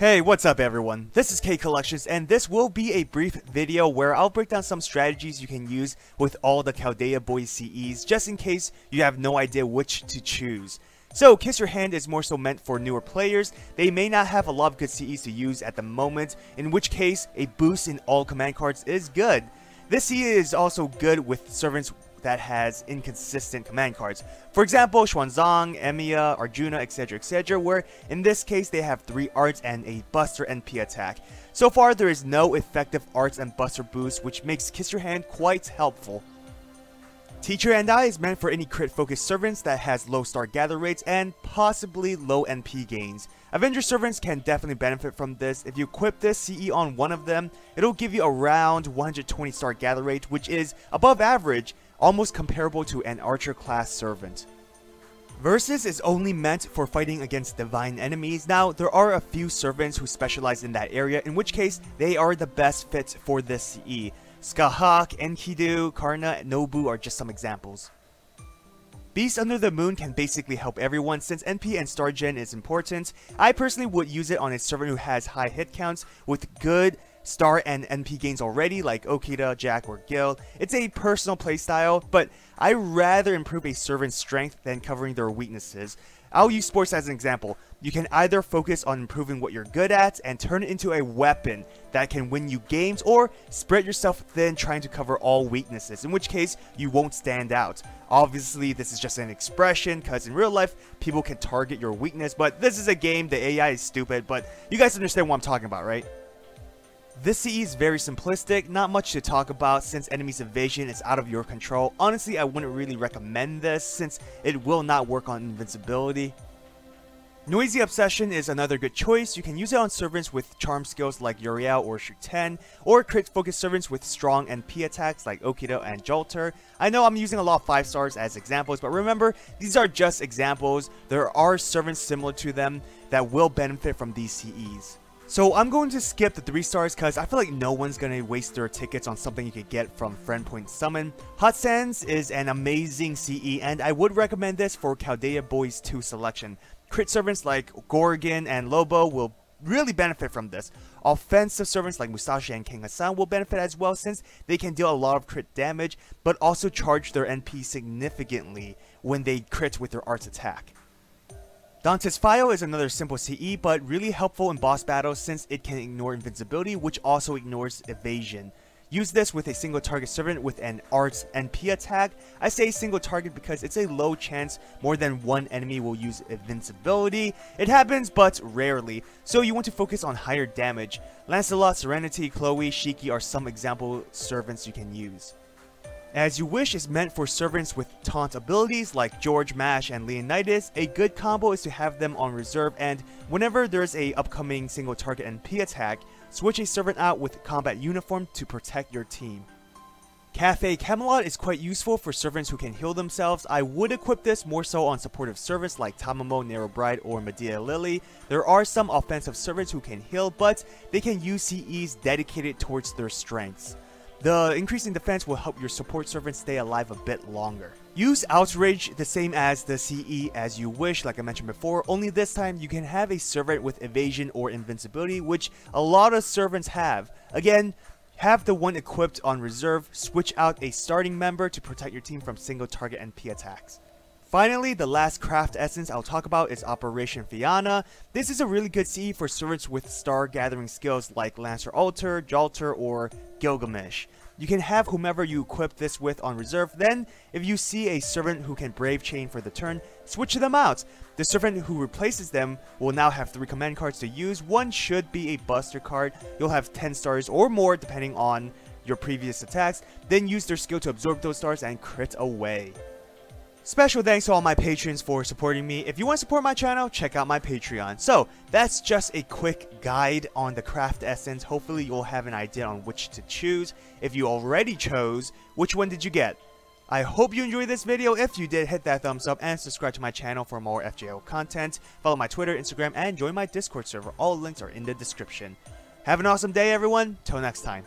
Hey, what's up everyone? This is K Collections, and this will be a brief video where I'll break down some strategies you can use with all the Chaldea Boys CEs, just in case you have no idea which to choose. So, Kiss Your Hand is more so meant for newer players. They may not have a lot of good CEs to use at the moment, in which case a boost in all command cards is good. This CE is also good with servants that has inconsistent command cards. For example, Xuanzang, EMIYA, Arjuna, etc, where in this case they have 3 arts and a buster NP attack. So far there is no effective arts and buster boost, which makes Kiss Your Hand quite helpful. Teacher and I is meant for any crit focused servants that has low star gather rates and possibly low NP gains. Avenger servants can definitely benefit from this. If you equip this CE on one of them, it'll give you around 120 star gather rate, which is above average, almost comparable to an Archer class servant. Versus is only meant for fighting against divine enemies. Now, there are a few servants who specialize in that area, in which case they are the best fit for this CE. Skahak, Enkidu, Karna, Nobu are just some examples. Beast Under the Moon can basically help everyone since NP and star gen is important. I personally would use it on a servant who has high hit counts with good star and NP gains already, like Okita, Jack, or Gil. It's a personal playstyle, but I rather improve a servant's strength than covering their weaknesses. I'll use sports as an example. You can either focus on improving what you're good at and turn it into a weapon that can win you games, or spread yourself thin trying to cover all weaknesses, in which case you won't stand out. Obviously this is just an expression because in real life people can target your weakness, but this is a game, the AI is stupid, but you guys understand what I'm talking about, right? This CE is very simplistic, not much to talk about since enemies' evasion is out of your control. Honestly, I wouldn't really recommend this since it will not work on invincibility. Noisy Obsession is another good choice. You can use it on servants with charm skills like Uriel or Shuten, or crit focused servants with strong NP attacks like Okita and Alter. I know I'm using a lot of 5 stars as examples, but remember, these are just examples. There are servants similar to them that will benefit from these CEs. So I'm going to skip the 3 stars because I feel like no one's going to waste their tickets on something you could get from Friend Point Summon. Hot Sands is an amazing CE, and I would recommend this for Chaldea Boys 2 selection. Crit servants like Gorgon and Lobo will really benefit from this. Offensive servants like Musashi and King Hassan will benefit as well since they can deal a lot of crit damage, but also charge their NP significantly when they crit with their arts attack. Dante's File is another simple CE, but really helpful in boss battles since it can ignore invincibility, which also ignores evasion. Use this with a single target servant with an arts NP attack. I say single target because it's a low chance more than one enemy will use invincibility. It happens, but rarely, so you want to focus on higher damage. Lancelot, Serenity, Chloe, Shiki are some example servants you can use. As You Wish is meant for servants with taunt abilities like George, Mash, and Leonidas. A good combo is to have them on reserve, and whenever there's a upcoming single target NP attack, switch a servant out with combat uniform to protect your team. Cafe Camelot is quite useful for servants who can heal themselves. I would equip this more so on supportive servants like Tamamo, Narrow Bride, or Medea Lily. There are some offensive servants who can heal, but they can use CEs dedicated towards their strengths. The increasing defense will help your support servants stay alive a bit longer. Use Outrage the same as the CE As You Wish, like I mentioned before, only this time you can have a servant with evasion or invincibility, which a lot of servants have. Again, have the one equipped on reserve, switch out a starting member to protect your team from single target NP attacks. Finally, the last craft essence I'll talk about is Operation Fianna. This is a really good CE for servants with star gathering skills like Lancer Alter, Jalter, or Gilgamesh. You can have whomever you equip this with on reserve, then if you see a servant who can Brave Chain for the turn, switch them out. The servant who replaces them will now have 3 command cards to use. One should be a buster card. You'll have 10 stars or more depending on your previous attacks, then use their skill to absorb those stars and crit away. Special thanks to all my patrons for supporting me. If you want to support my channel, check out my Patreon. So, that's just a quick guide on the craft essence. Hopefully you'll have an idea on which to choose. If you already chose, which one did you get? I hope you enjoyed this video. If you did, hit that thumbs up and subscribe to my channel for more FGO content. Follow my Twitter, Instagram, and join my Discord server. All links are in the description. Have an awesome day, everyone. Till next time.